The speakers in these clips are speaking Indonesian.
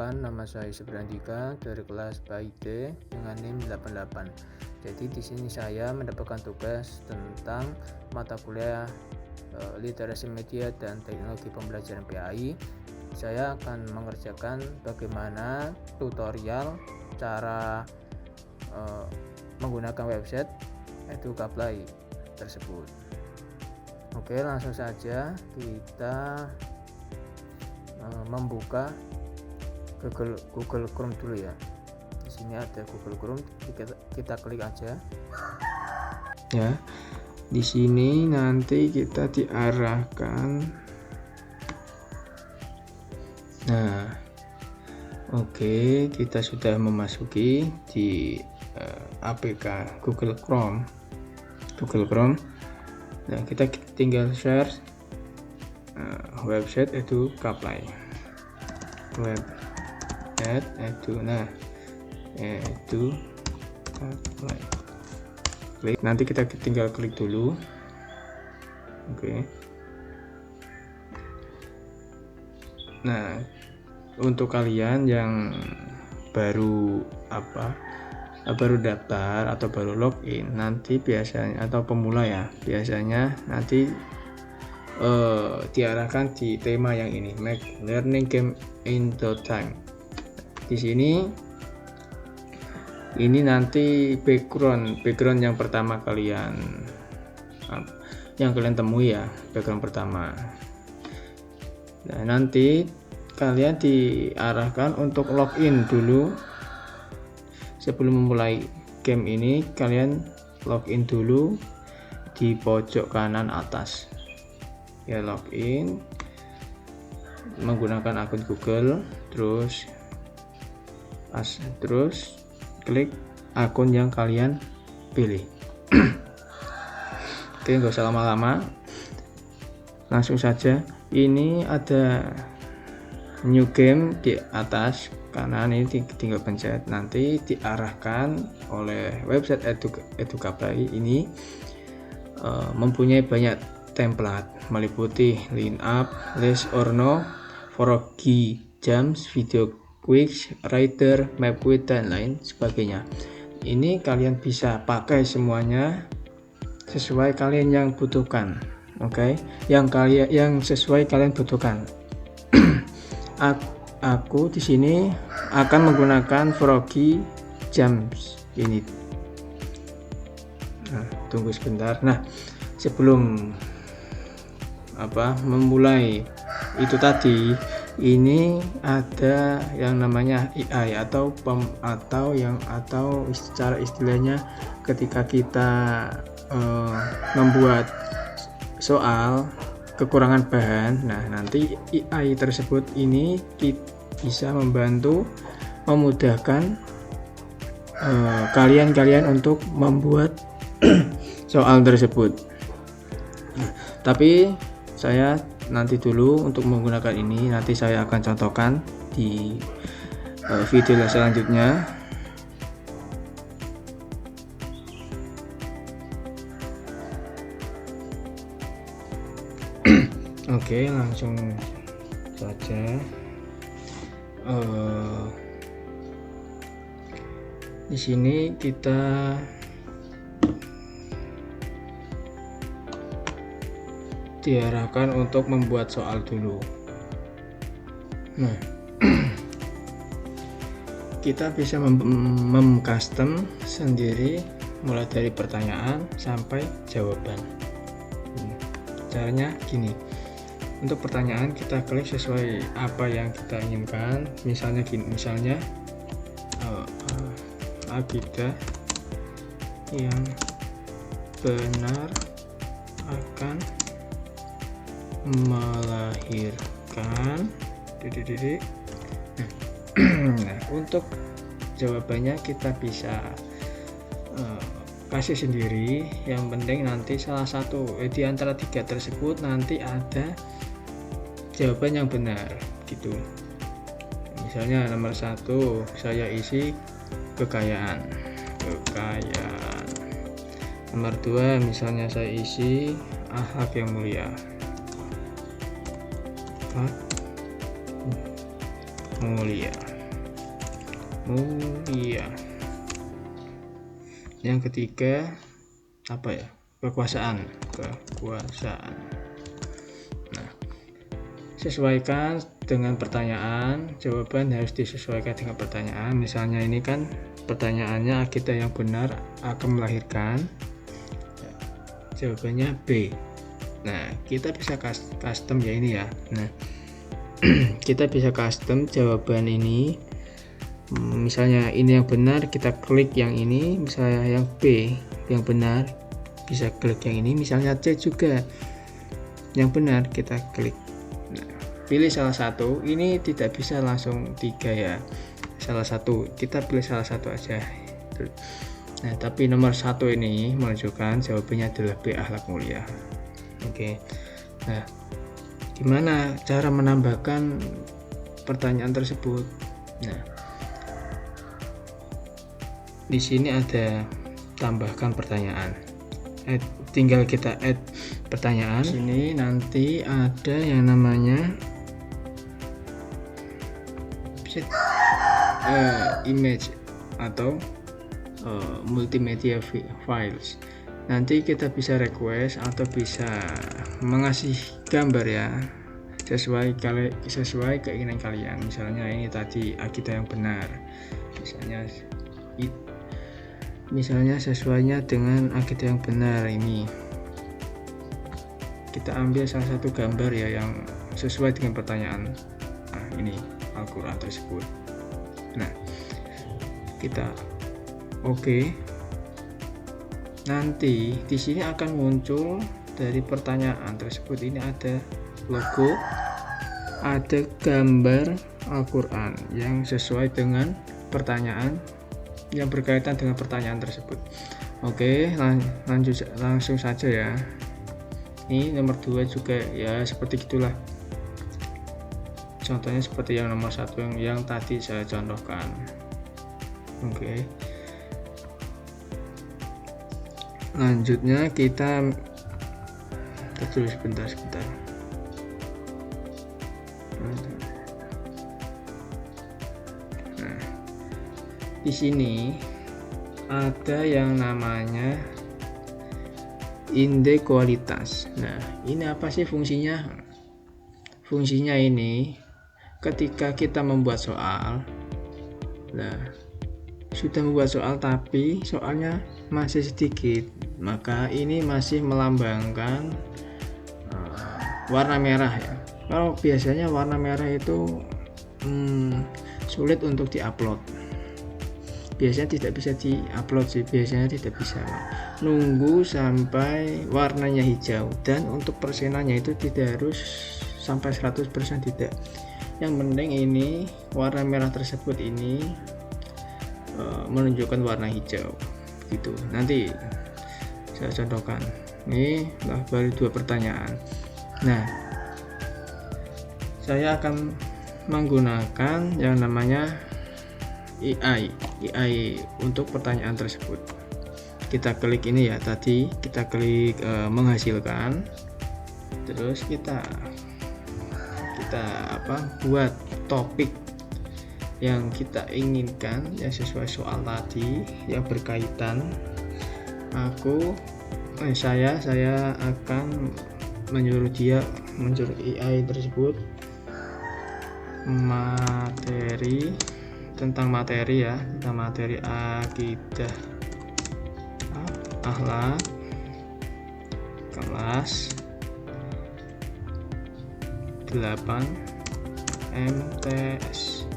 Perkenalkan, nama saya Subrandika dari kelas BID dengan NIM 88. Jadi di sini saya mendapatkan tugas tentang mata kuliah literasi media dan teknologi pembelajaran PAI. Saya akan mengerjakan bagaimana tutorial cara menggunakan website Edukaplay tersebut. Oke, langsung saja kita membuka Google Chrome dulu ya. Di sini ada Google Chrome, kita klik aja. Ya, di sini nanti kita diarahkan. Nah, oke, kita sudah memasuki di APK Google Chrome. Nah, kita tinggal search website Edukaplay. Edukaplay. Klik, nanti kita tinggal klik dulu. Oke. Nah, untuk kalian yang baru daftar atau baru login, nanti biasanya, atau pemula ya, biasanya nanti diarahkan di tema yang ini, make learning game in no time. Di sini ini nanti background yang pertama kalian temui ya, background pertama. Nah, nanti kalian diarahkan untuk login dulu. Sebelum memulai game ini, kalian login dulu di pojok kanan atas. Ya, login menggunakan akun Google, terus klik akun yang kalian pilih. Oke, nggak usah lama-lama, langsung saja. Ini ada new game di atas kanan, ini tinggal pencet, nanti diarahkan oleh website Edukaplay ini. Mempunyai banyak template meliputi line up, list or no, Forogi, jams, video quiz, writer, map quiz, dan lain sebagainya. Ini kalian bisa pakai semuanya sesuai kalian yang butuhkan. Oke, yang sesuai kalian butuhkan. Aku di sini akan menggunakan Forogi jams ini. Nah, tunggu sebentar. Nah, sebelum memulai itu tadi, ini ada yang namanya AI atau secara istilahnya ketika kita membuat soal kekurangan bahan. Nah, nanti AI tersebut ini bisa memudahkan kalian untuk membuat soal tersebut. Tapi saya nanti dulu untuk menggunakan ini, nanti saya akan contohkan di video selanjutnya. Oke, langsung saja. Di sini kita diarahkan untuk membuat soal dulu. Nah, kita bisa mem-custom sendiri mulai dari pertanyaan sampai jawaban. Caranya gini. Untuk pertanyaan kita klik sesuai apa yang kita inginkan. Misalnya akidah yang benar akan melahirkan . Nah, untuk jawabannya kita bisa kasih sendiri. Yang penting nanti salah satu di antara tiga tersebut nanti ada jawaban yang benar gitu. Misalnya nomor 1 saya isi kekayaan. Nomor 2 misalnya saya isi akhlak yang mulia. Mulia. mulia. Yang ketiga apa ya? Kekuasaan. Nah, sesuaikan dengan pertanyaan. Jawaban harus disesuaikan dengan pertanyaan. Misalnya ini kan pertanyaannya akidah yang benar akan melahirkan. Jawabannya B. Nah, kita bisa custom ya ini ya. Nah, kita bisa custom jawaban ini. Misalnya ini yang benar, kita klik yang ini. Misalnya yang B yang benar, bisa klik yang ini. Misalnya C juga yang benar, kita klik. Nah, pilih salah satu. Ini tidak bisa langsung 3 ya. Salah satu, kita pilih salah satu aja. Nah, tapi nomor 1 ini menunjukkan jawabannya adalah B, akhlak mulia. Oke. Nah, gimana cara menambahkan pertanyaan tersebut? Nah, di sini ada tambahkan pertanyaan. Tinggal kita add pertanyaan. Sini nanti ada yang namanya image atau multimedia files. Nanti kita bisa request atau bisa mengasih gambar ya, sesuai keinginan kalian. Misalnya ini tadi akidah yang benar, misalnya sesuainya dengan akidah yang benar. Ini kita ambil salah satu gambar ya yang sesuai dengan pertanyaan. Nah, ini Al-Quran tersebut. Nah, kita oke. Nanti di sini akan muncul dari pertanyaan tersebut ini ada logo, ada gambar Al-Quran yang sesuai dengan pertanyaan, yang berkaitan dengan pertanyaan tersebut. Oke, langsung saja ya. Ini nomor 2 juga ya, seperti itulah. Contohnya seperti yang nomor 1 yang tadi saya contohkan. Oke. Lanjutnya kita tulis sebentar. Nah, di sini ada yang namanya indeks kualitas. Nah, ini apa sih fungsinya? Fungsinya ini ketika kita membuat soal, nah sudah membuat soal tapi soalnya masih sedikit, maka ini masih melambangkan warna merah ya. Kalau biasanya warna merah itu sulit untuk diupload, biasanya tidak bisa diupload sih, biasanya tidak bisa, nunggu sampai warnanya hijau. Dan untuk persenannya itu tidak harus sampai 100%, tidak, yang penting ini warna merah tersebut ini menunjukkan warna hijau gitu. Nanti saya contohkan. Ini baru 2 pertanyaan. Nah, saya akan menggunakan yang namanya AI untuk pertanyaan tersebut. Kita klik ini ya, tadi kita klik menghasilkan, terus kita buat topik yang kita inginkan yang sesuai soal tadi yang berkaitan. Saya akan menyuruh AI tersebut tentang materi akidah akhlak kelas 8 MTS.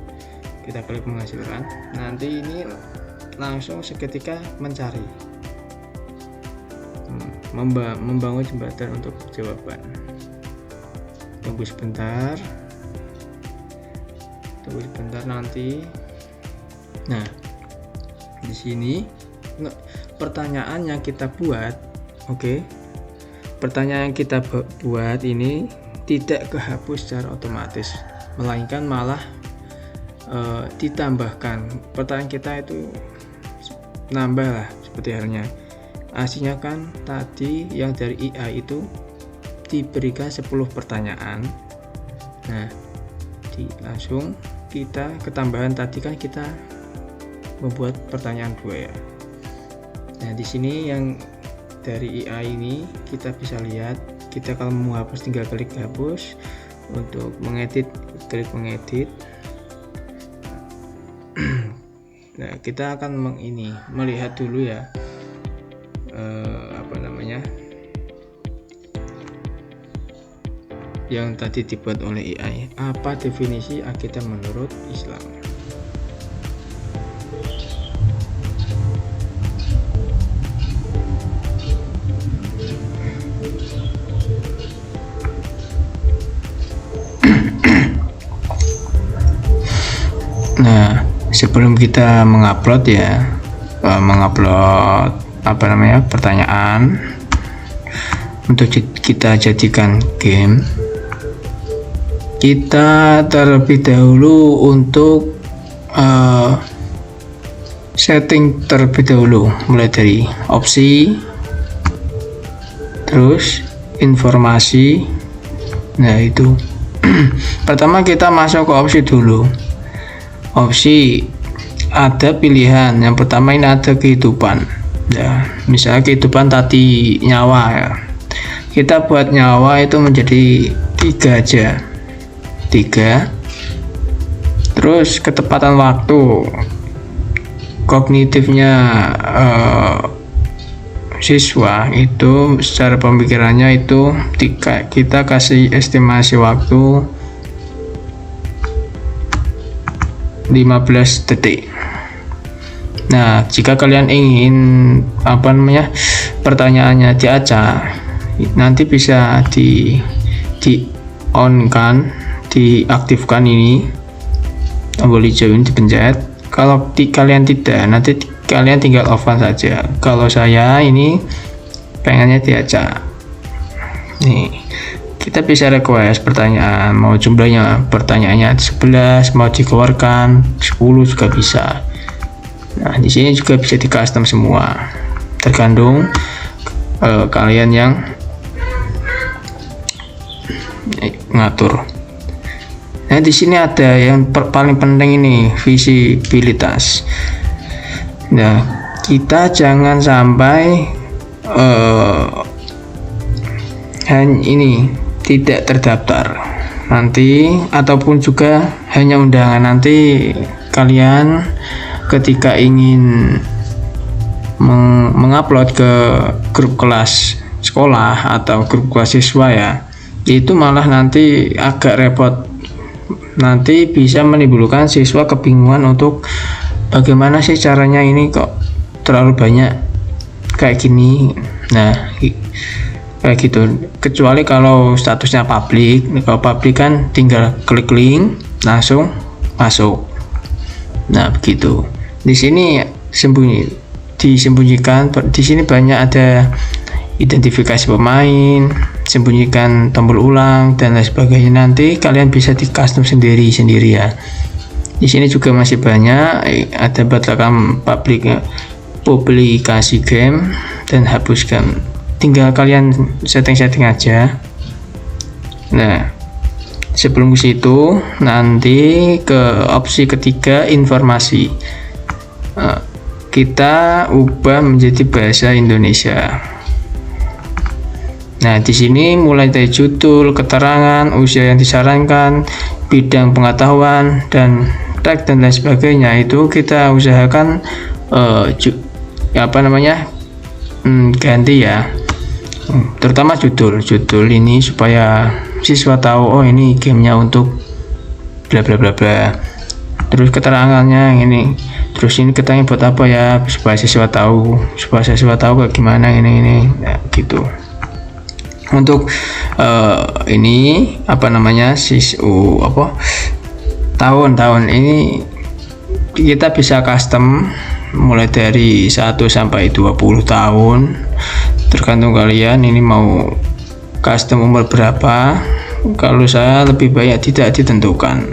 Kita klik menghasilkan. Nanti ini langsung seketika mencari, membangun jembatan untuk jawaban. Tunggu sebentar nanti. Nah, di sini pertanyaan yang kita buat, pertanyaan yang kita buat ini tidak kehapus secara otomatis, melainkan malah ditambahkan. Pertanyaan kita itu nambah lah, seperti halnya aslinya kan tadi yang dari AI itu diberikan 10 pertanyaan. Nah, langsung kita ketambahan tadi kan kita membuat pertanyaan 2 ya. Nah, di sini yang dari AI ini kita bisa lihat, kita kalau mau hapus tinggal klik hapus, untuk mengedit klik mengedit. Nah, kita akan melihat dulu ya yang tadi dibuat oleh AI. Apa definisi akidah menurut Islam? Nah, sebelum kita mengupload pertanyaan untuk kita jadikan game, kita terlebih dahulu untuk setting terlebih dahulu, mulai dari opsi, terus informasi. Nah, itu pertama kita masuk ke opsi dulu. Opsi ada pilihan, yang pertama ini ada kehidupan ya, misalnya kehidupan tadi nyawa ya, kita buat nyawa itu menjadi 3 aja, 3. Terus ketepatan waktu, kognitifnya siswa itu secara pemikirannya itu kita kasih estimasi waktu 15 detik. Nah, jika kalian ingin pertanyaannya diacak, nanti bisa di on kan, diaktifkan ini tombol hijau ini dipencet. Kalau kalian tidak, nanti kalian tinggal off saja. Kalau saya ini pengennya diacak. Nih, kita bisa request pertanyaan, mau jumlahnya pertanyaannya 11, mau dikeluarkan 10 juga bisa. Nah, di sini juga bisa di custom semua, tergantung kalian yang ngatur. Nah, di sini ada yang paling penting ini, visibilitas. Nah, kita jangan sampai tidak terdaftar nanti, ataupun juga hanya undangan. Nanti kalian ketika ingin mengupload ke grup kelas sekolah atau grup kelas siswa ya, itu malah nanti agak repot, nanti bisa menimbulkan siswa kebingungan untuk bagaimana sih caranya, ini kok terlalu banyak kayak gini. Nah, kayak gitu. Kecuali kalau statusnya publik. Kalau publik kan tinggal klik link langsung masuk. Nah, begitu. Di sini disembunyikan, di sini banyak ada identifikasi pemain, sembunyikan tombol ulang dan lain sebagainya. Nanti kalian bisa di custom sendiri ya. Di sini juga masih banyak, ada batalkan publikasi game dan hapus game. Tinggal kalian setting aja. Nah, sebelum ke situ, nanti ke opsi ketiga, informasi. Kita ubah menjadi bahasa Indonesia. Nah, di sini mulai dari judul, keterangan, usia yang disarankan, bidang pengetahuan, dan tag dan lain sebagainya, itu kita usahakan ganti ya, terutama judul ini supaya siswa tahu, oh ini gamenya untuk bla bla bla bla. Terus keterangannya ini, terus ini keterangan buat apa ya, supaya siswa tahu kayak gimana ini ya, gitu. Untuk tahun ini kita bisa custom mulai dari 1 sampai 20 tahun, tergantung kalian ini mau custom umur berapa. Kalau saya lebih banyak tidak ditentukan.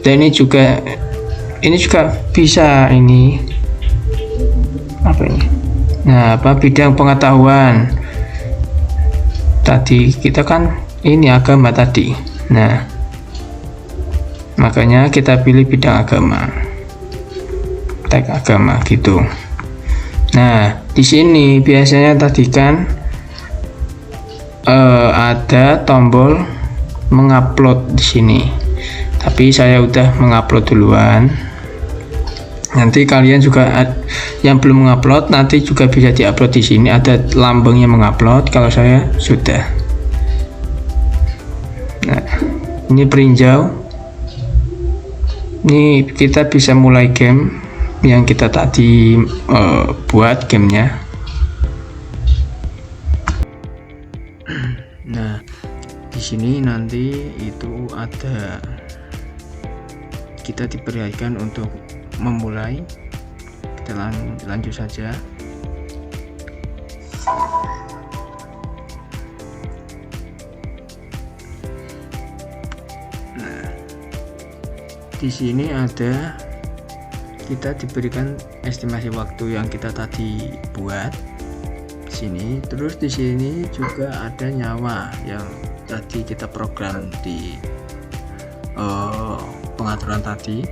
Dan ini juga bisa bidang pengetahuan. Tadi kita kan ini agama tadi. Nah, makanya kita pilih bidang agama. tag agama gitu. Nah, di sini biasanya tadi kan ada tombol mengupload di sini. Tapi saya udah mengupload duluan. Nanti kalian juga yang belum mengupload nanti juga bisa diupload di sini. Ada lambangnya mengupload. Kalau saya sudah. Nah, ini perinjau. Ini kita bisa mulai game yang kita tadi buat gamenya. Nah, di sini nanti itu ada, kita diperlihatkan untuk memulai. Kita lanjut saja. Nah, di sini ada, kita diberikan estimasi waktu yang kita tadi buat di sini. Terus di sini juga ada nyawa yang tadi kita program di pengaturan tadi.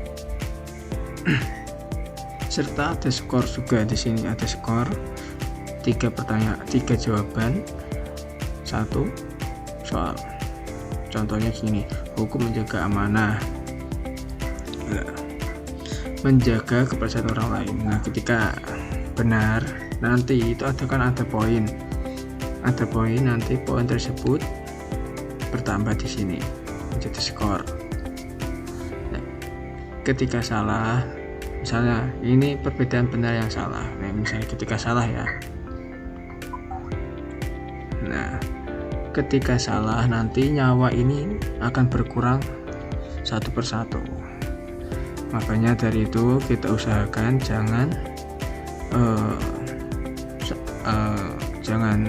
Serta ada skor juga. Di sini ada skor 3 pertanyaan, 3 jawaban, 1 soal. Contohnya gini, hukum menjaga amanah, menjaga kepercayaan orang lain. Nah, ketika benar nanti itu ada poin. Ada poin, nanti poin tersebut bertambah di sini menjadi skor. Nah, ketika salah, misalnya ini perbedaan benar yang salah. Nah, misalnya ketika salah ya. Nah, ketika salah nanti nyawa ini akan berkurang satu persatu. Makanya dari itu kita usahakan jangan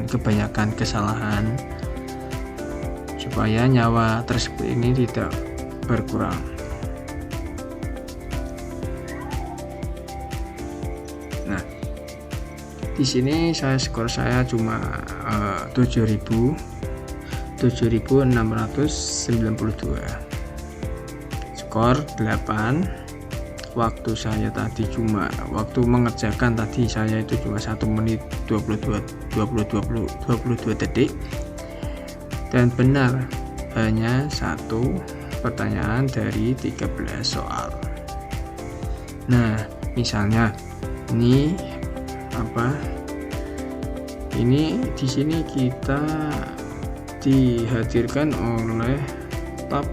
kebanyakan kesalahan supaya nyawa tersebut ini tidak berkurang. Nah, di sini skor saya cuma 7.692. Skor 8. Waktu saya tadi waktu mengerjakan tadi saya itu cuma 1 menit 22 detik, dan benar hanya 1 pertanyaan dari 13 soal. Nah, misalnya ini di sini kita dihadirkan oleh top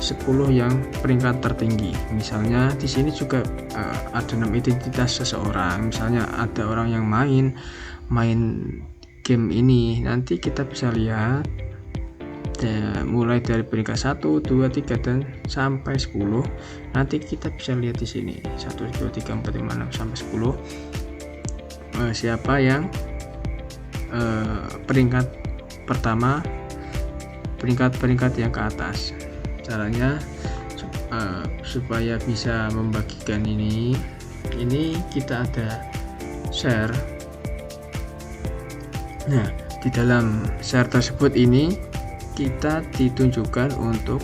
10 yang peringkat tertinggi. Misalnya di sini juga ada 6 identitas seseorang. Misalnya ada orang yang main game ini, nanti kita bisa lihat mulai dari peringkat 1, 2, 3 dan sampai 10. Nanti kita bisa lihat di sini 1, 2, 3, 4, 5, 6 sampai 10 siapa yang peringkat pertama, peringkat yang ke atas. Caranya supaya bisa membagikan ini kita ada share. Nah, di dalam share tersebut ini kita ditunjukkan untuk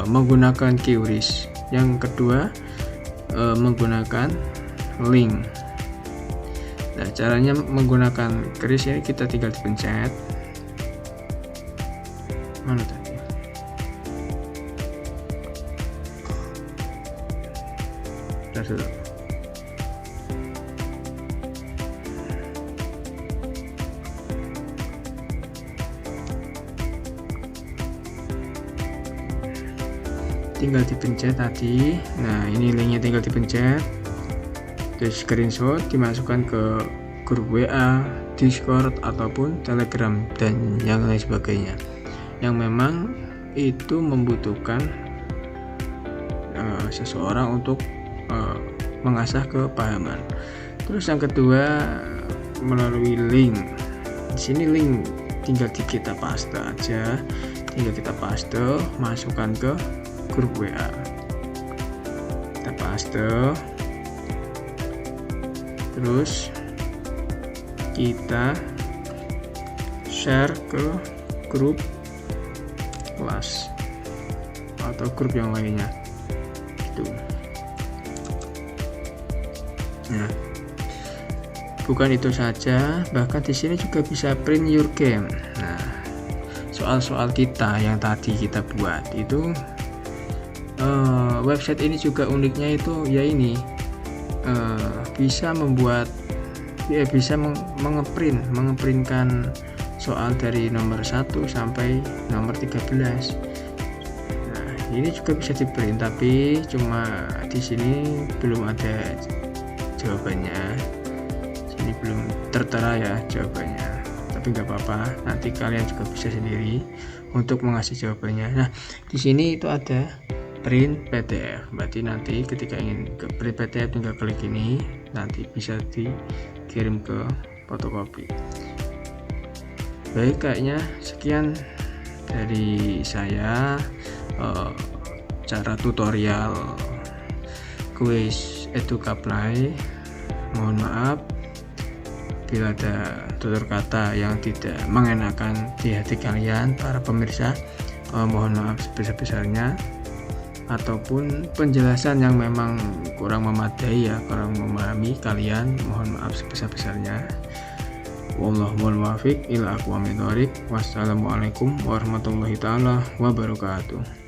menggunakan QRIS. Yang kedua menggunakan link. Nah, caranya menggunakan QRIS ini kita tinggal dipencet. Mana tadi? Tinggal dipencet tadi. Nah, ini linknya tinggal dipencet, terus screenshot, dimasukkan ke grup WA, Discord ataupun Telegram dan yang lain sebagainya yang memang itu membutuhkan seseorang untuk mengasah kepahaman. Terus yang kedua melalui link. Di sini link tinggal kita paste aja, masukkan ke grup WA. Kita paste, terus kita share ke grup kelas atau grup yang lainnya. Itu Nah, bukan itu saja, bahkan di sini juga bisa print your game. Nah, soal-soal kita yang tadi kita buat itu, website ini juga uniknya itu ya ini, bisa membuat bisa mengeprintkan soal dari nomor 1 sampai nomor 13. Nah, ini juga bisa di print, tapi cuma di sini belum ada jawabannya. Sini belum tertera ya jawabannya, tapi nggak apa-apa, nanti kalian juga bisa sendiri untuk mengasih jawabannya. Nah, di sini itu ada print PDF, berarti nanti ketika ingin ke print PDF tinggal klik ini, nanti bisa dikirim ke fotokopi. Baik, kayaknya sekian dari saya, cara tutorial kuis EduCaPlay. Mohon maaf bila ada tutur kata yang tidak mengenakan di hati kalian para pemirsa. Mohon maaf sebesar-besarnya, ataupun penjelasan yang memang kurang memadai ya, kurang memahami kalian, mohon maaf sebesar-besarnya. Wallahul muwaffiq ila aqwamit thoriq. Wassalamualaikum warahmatullahi taala wabarakatuh.